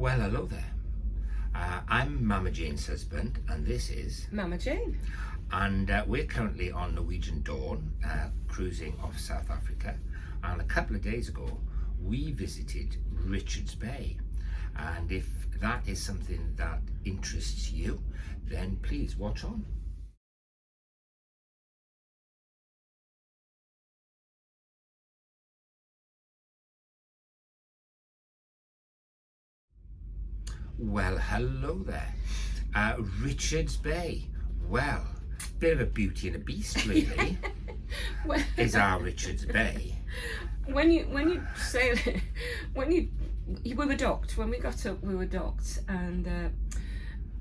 Well, hello there. I'm Mama Jane's husband, and this is Mama Jane. And we're currently on Norwegian Dawn, cruising off South Africa. And a couple of days ago, we visited Richards Bay. And if that is something that interests you, then please watch on. Well, hello there. Richards Bay. Well, bit of a beauty and a beast, really, Well, is our Richards Bay. when you say that, we were docked. When we got up, we were docked, and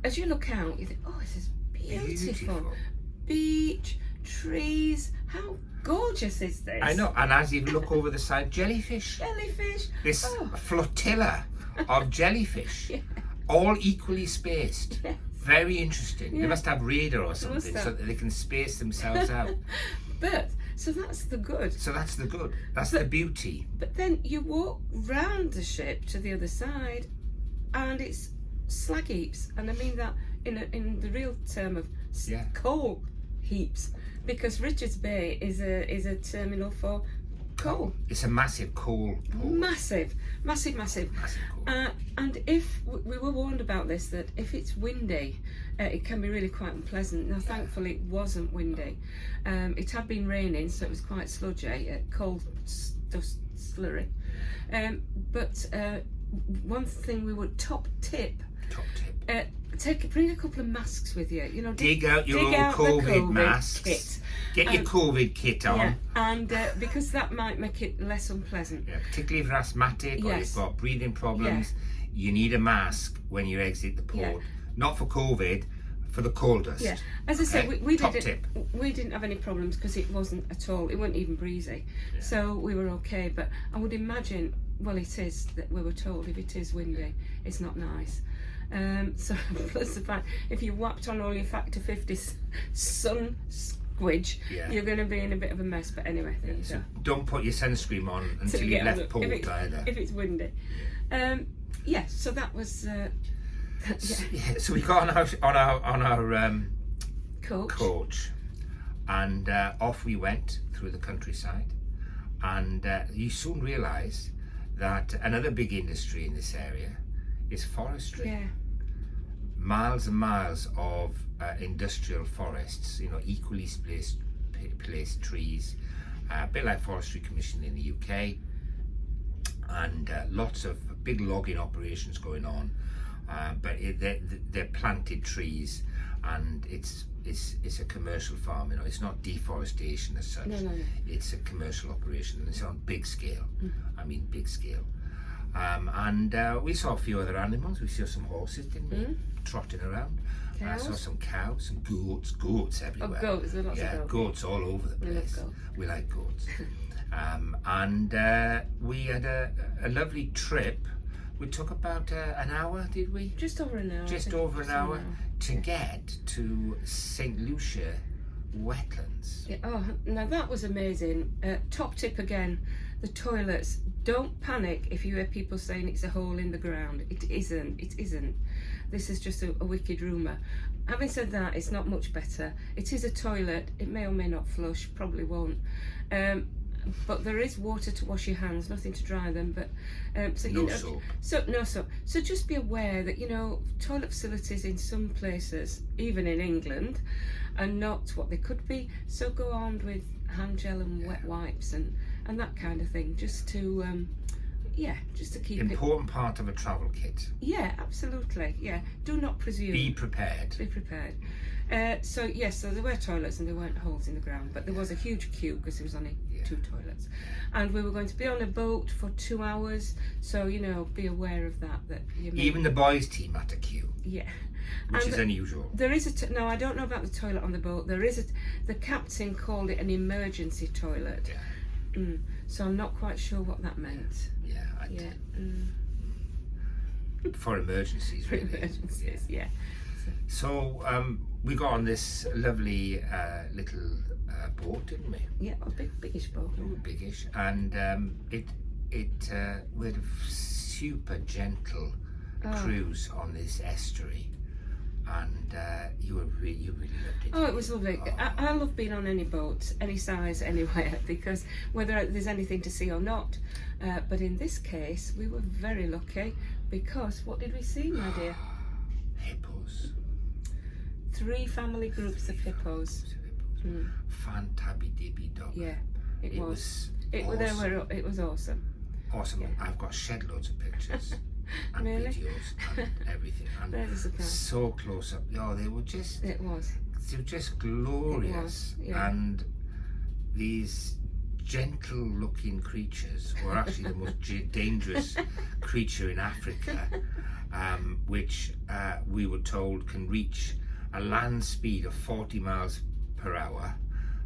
as you look out, you think, oh, this is beautiful. Beach, trees. How gorgeous is this? I know, and as you look over the side, jellyfish. Jellyfish. This Oh. flotilla of jellyfish, Yeah. all equally spaced. Yes. Very interesting. Yeah. They must have radar or must something so have. that they can space themselves out. But so that's the good. So that's the good. That's the beauty. But then you walk round the ship to the other side, and it's slag heaps, and I mean that in the real term of Yeah. coal heaps, because Richards Bay is a terminal for coal. It's a massive coal port. Massive. Massive coal. And if we were warned about this, that if it's windy, it can be really quite unpleasant. Now, thankfully, it wasn't windy. It had been raining, so it was quite sludgy, cold dust slurry. But one thing we would top tip. Bring a couple of masks with you. You know, Dig out your old out the COVID COVID masks. kit. Get your COVID kit on. Yeah, and because that might make it less unpleasant. Yeah, particularly if you're asthmatic or Yes. you've got breathing problems, you need a mask when you exit the port. Yeah. Not for COVID, for the coal dust. Yeah, as I say, Okay? we Top didn't. tip. We didn't have any problems because it wasn't at all. It wasn't even breezy, so we were okay. But I would imagine, well, it is that we were told if it is windy, it's not nice. So plus the fact if you whapped on all your factor 50 sun squidge, you're going to be in a bit of a mess. But anyway, there you go. Don't put your sunscreen on until you left port either. If it's windy, yeah. So that was. Yeah, so we got on our coach, and off we went through the countryside, and you soon realise that another big industry in this area is forestry. Yeah. Miles and miles of industrial forests, equally placed trees, a bit like Forestry Commission in the UK, and lots of big logging operations going on. But they're planted trees, and it's a commercial farm. It's not deforestation as such. No. It's a commercial operation, and it's on big scale. I mean, big scale. And we saw a few other animals. We saw some horses, didn't we? Trotting around. I saw some cows and goats everywhere. Oh, goats, there's lots of goats all over the place. We like goats. And we had a lovely trip. We took about an hour, did we? Just over an hour. Just over an hour to get to St Lucia Wetlands. Yeah, oh, now that was amazing. Top tip again, the toilets. Don't panic if you hear people saying it's a hole in the ground. It isn't. This is just a wicked rumour. Having said that, it's not much better. It is a toilet. It may or may not flush. Probably won't. But there is water to wash your hands, nothing to dry them. But no soap. So just be aware that toilet facilities in some places, even in England, are not what they could be. So go armed with hand gel and wet wipes and that kind of thing, just to keep Important part of a travel kit. Yeah, absolutely. Yeah, do not presume. Be prepared. So there were toilets and there weren't holes in the ground, but there was a huge queue because there was only 2 toilets, and we were going to be on a boat for 2 hours. So be aware of that. Even the boys' team had a queue. Yeah. Which is unusual. There is no, I don't know about the toilet on the boat. The captain called it an emergency toilet. Yeah. So I'm not quite sure what that meant. For emergencies, really. For emergencies, yeah. So we got on this lovely little boat, didn't we? Yeah, a biggish boat. Biggish, and we had a super gentle cruise on this estuary, and you really loved it. Oh, it was lovely. I love being on any boat, any size, anywhere, because whether there's anything to see or not. But in this case, we were very lucky because what did we see, my dear? Hippos. 3 family groups of hippos. Fantabby dibby. Yeah, it was. Awesome. It was awesome. Awesome. Yeah. I've got shed loads of pictures and Really? videos and everything. And There's a surprise. so close up. Oh, they were just It was. glorious. It was, yeah. And these gentle looking creatures were actually the most dangerous creature in Africa, which we were told can reach a land speed of 40 miles per hour.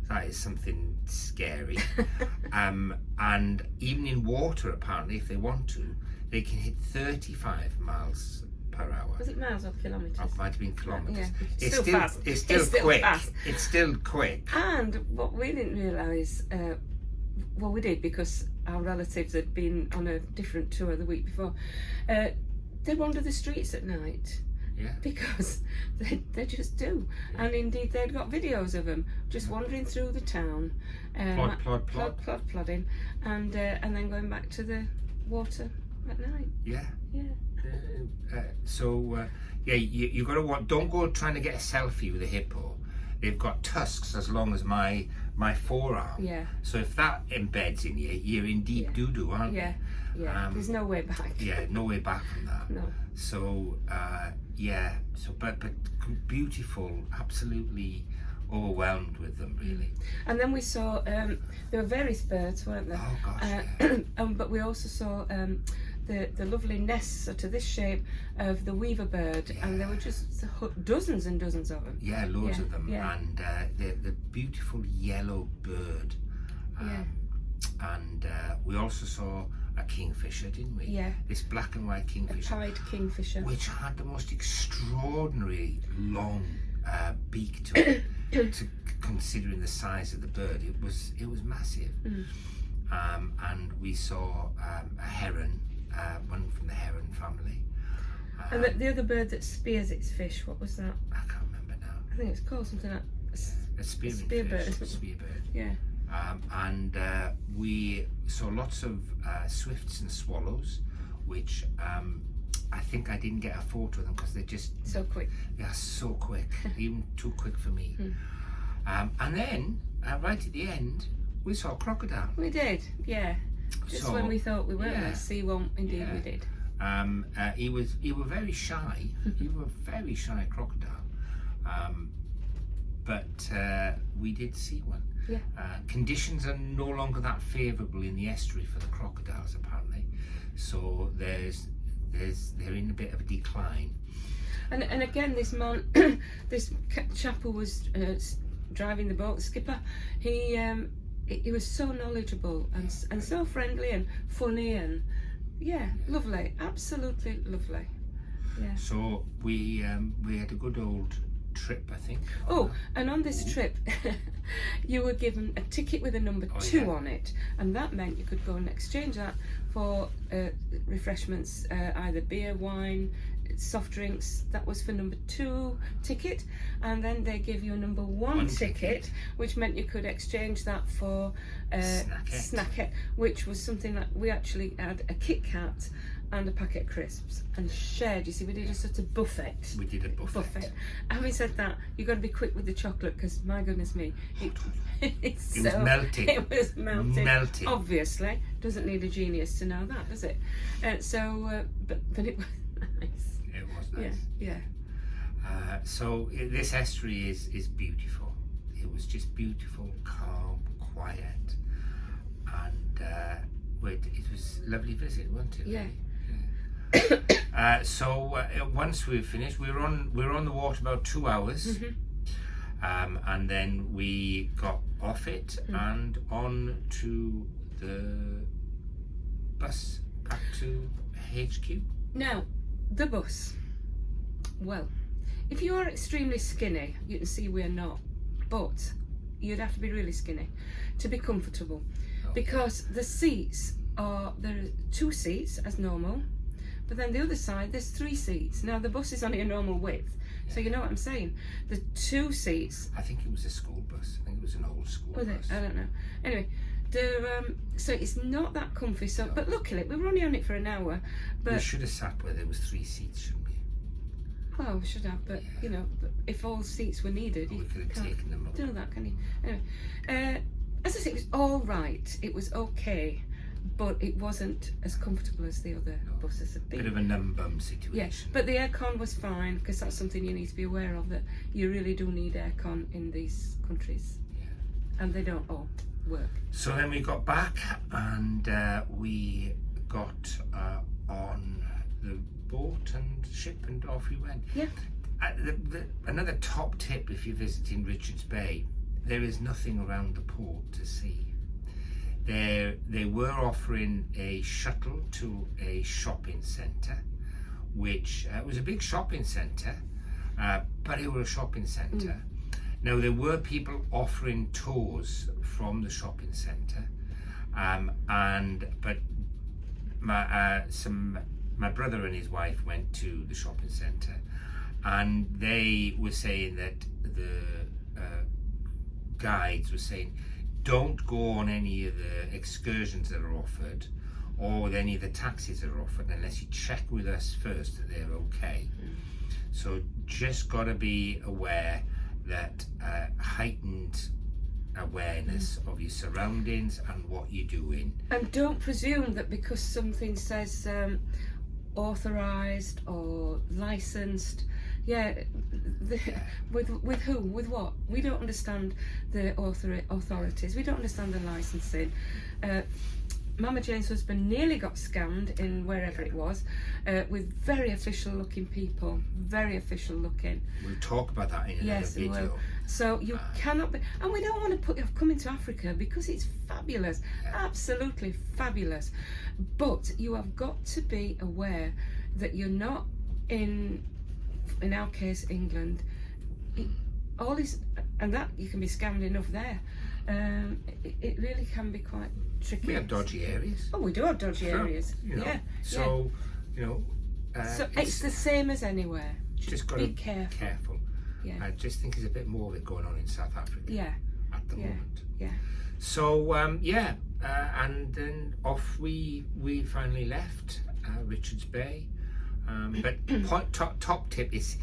That is something scary. And even in water, apparently, if they want to, they can hit 35 miles per hour. Was it miles or kilometres? It might have been kilometres. Yeah. It's Still fast. It's still It's still quick. fast. It's still quick. And what we didn't realise, well, we did because our relatives had been on a different tour the week before. They wander the streets at night. Yeah. Because they just do. Yeah. And indeed they'd got videos of them just wandering through the town, plodding, and then going back to the water at night. Yeah. Yeah. You got to don't go trying to get a selfie with a hippo. They've got tusks as long as my forearm. Yeah. So if that embeds in you, you're in deep doo-doo, aren't you? Yeah. Yeah. There's no way back. Yeah, no way back from that. No. So but beautiful, absolutely overwhelmed with them, really. And then we saw there were various birds, weren't there? Oh gosh, but we also saw the lovely nests to this shape of the weaver bird, and there were just dozens and dozens of them. Yeah, loads of them, yeah. and the beautiful yellow bird. And we also saw a kingfisher, didn't we? Yeah. This black and white kingfisher. A pied kingfisher. Which had the most extraordinary long beak to it, considering the size of the bird. It was massive. And we saw a heron, one from the heron family. And the other bird that spears its fish, what was that? I can't remember now. I think it's called something like A spearbird. Spearbird. Yeah. And we saw lots of swifts and swallows, which I think I didn't get a photo of them because they're just so quick. They are so quick, even too quick for me. And then right at the end, we saw a crocodile. We did, yeah. Just when we thought we weren't going to see one, indeed we did. He was very shy. He was a very shy crocodile. But we did see one. Yeah. Conditions are no longer that favourable in the estuary for the crocodiles, apparently. So they're in a bit of a decline. And again, this man, this chap who was driving the boat, the skipper, he was so knowledgeable and so friendly and funny and lovely, absolutely lovely. Yeah. So we had a good old trip, I think. Oh, and on this trip, you were given a ticket with a number 2 on it, and that meant you could go and exchange that for refreshments, either beer, wine, soft drinks. That was for number 2 ticket, and then they give you a number 1 ticket, which meant you could exchange that for snackette, which was something that we actually had a Kit Kat and a packet of crisps and shared. You see, we did a sort of buffet. We did a buffet. Having said that, you've got to be quick with the chocolate because, my goodness me, it was melting. It was melting. Melting. Obviously, doesn't need a genius to know that, does it? But it was nice. It was nice. Yeah. So this estuary is beautiful. It was just beautiful, calm, quiet, and it was a lovely visit, wasn't it? Yeah. So once we finished, we were on the water about 2 hours, and then we got off it and on to the bus back to HQ. Now, the bus. Well, if you are extremely skinny, you can see we're not, but you'd have to be really skinny to be comfortable, because the seats there are 2 seats as normal, But then the other side, there's 3 seats. Now the bus is only a normal width, so you know what I'm saying. The 2 seats. I think it was a school bus. I think it was an old school Was it? bus. I don't know. Anyway, so it's not that comfy. So, but luckily we were only on it for an hour. We But should have sat where there was 3 seats, shouldn't we? well, we should have. But you know, but if all seats were needed, Or you we could have can't taken them up. do that, can you? Anyway, as I said, it was all right. It was okay, but it wasn't as comfortable as the other buses have been. Bit of a numb-bum Yeah, situation. but the aircon was fine, because that's something you need to be aware of, that you really do need aircon in these countries, and they don't all work. So then we got back and we got on the boat and ship and off we went. Yeah. Another top tip if you're visiting Richards Bay, there is nothing around the port to see. They were offering a shuttle to a shopping centre, which was a big shopping centre, but it was a shopping centre. Now there were people offering tours from the shopping centre, but my brother and his wife went to the shopping centre, and they were saying that the guides were saying, don't go on any of the excursions that are offered or with any of the taxis that are offered unless you check with us first that they're okay. So just got to be aware that heightened awareness of your surroundings and what you're doing. And don't presume that because something says authorised or licensed, with who, with what? We don't understand the authorities, we don't understand the licensing. Mama Jane's husband nearly got scammed in wherever it was, with very official looking people, very official looking. We'll talk about that in another video. We will. So you cannot be, and we don't want to put you off coming to Africa because it's fabulous, absolutely fabulous. But you have got to be aware that you're not in our case, England. All this, and that you can be scammed enough there. It really can be quite tricky. We have dodgy areas. Oh, we do have dodgy areas. You know, Yeah. So, you know. So it's the same as anywhere. Just got be to be careful. Yeah. I just think there's a bit more of it going on in South Africa. Yeah. At the moment. Yeah. So and then off we finally left Richards Bay. But top tip is,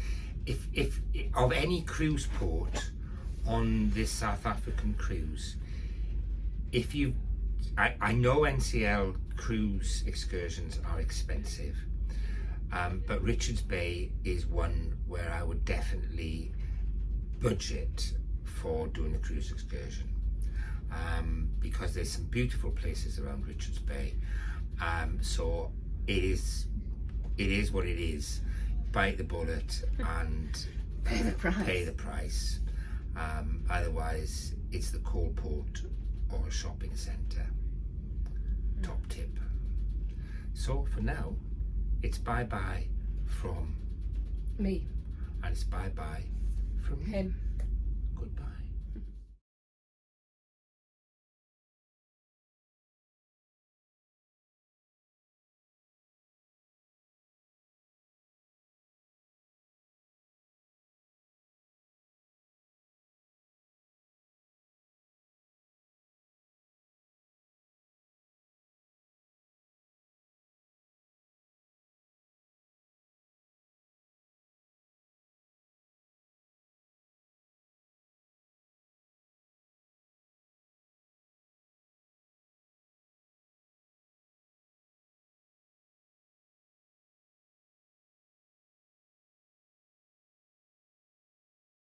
if of any cruise port on this South African cruise, if you, I know NCL cruise excursions are expensive, but Richards Bay is one where I would definitely budget for doing a cruise excursion, because there's some beautiful places around Richards Bay. So it is what it is. Bite the bullet and Pay the price. Otherwise, it's the coal port or a shopping centre. Top tip. So for now, it's bye bye from Me. and it's bye bye from Him. Goodbye.